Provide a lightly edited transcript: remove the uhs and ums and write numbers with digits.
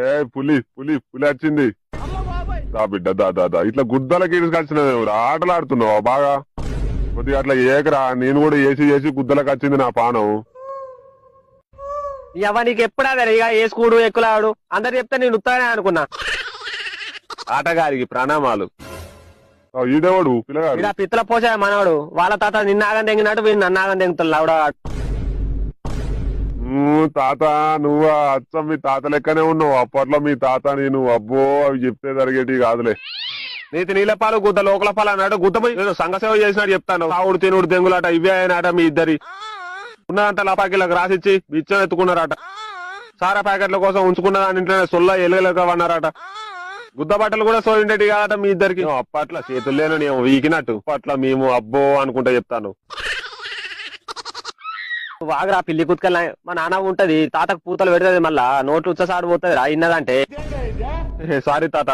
ఏ పులి పులి పులి వచ్చింది. దా బిడ్డ దా దా దా ఇట్లా గుద్దలకి ఇసుకొచ్చినవి ఆటలు ఆడుతున్నావా బాగా? కొద్దిగా అట్లా ఏకరా, నేను కూడా ఏసి ఏసి గుద్దలకు వచ్చింది నా పానం. ఇవ నీకు ఎప్పుడు అదే ఇక వేసుకుడు ఎక్కులాడు అందరు చెప్తే నేను ఉత్తానే అనుకున్నా. ఆటగారికి ప్రణామాలు. ఈడేవాడు పిల్లగాడు? ఇక పిత్తల పోసా మనవాడు. వాళ్ళ తాత నిన్న ఆగం తెంగినట్టు వీళ్ళు నన్ను ఆగం తెంగుతాడు లవడా. తాత నువ్వు అచ్చం మీ తాత లెక్కనే ఉన్నావు. అప్పట్లో మీ తాత నేను అబ్బో అవి చెప్తే జరిగేటి కాదులే. నీతి నీలపాలు గుద్ద లోకల పాలు అన్నాడు. గుద్ద పోయి ఏదో సంఘ సేవ చేసినాడు చెప్తాను. తావుడు తినుడు దెంగులాట ఇవే అయినాట మీ ఇద్దరి. ఉన్నదంతా లపాకిలకు రాసిచ్చి బిచ్చం ఎత్తుకున్నారట. సారా ప్యాకెట్ల కోసం ఉంచుకున్న దాంట్లోనే సొల్ల ఎలుగలుగా అన్నారట. గుద్ద బట్టలు కూడా సోయిండేటి కాదట మీ ఇద్దరికి. అప్పట్లో చేతుల్లేను నేను వీకినట్టు. అప్పట్లో మేము అబ్బో అనుకుంటా చెప్తాను. వాగరా పిల్లి కుత్కల్. మా నాన్న ఉంటది తాతకు పూతలు పెడుతుంది మళ్ళా నోట్లు ఉచ్చసాడు పోతుంది రా ఇన్నదంటే. సారీ తాత.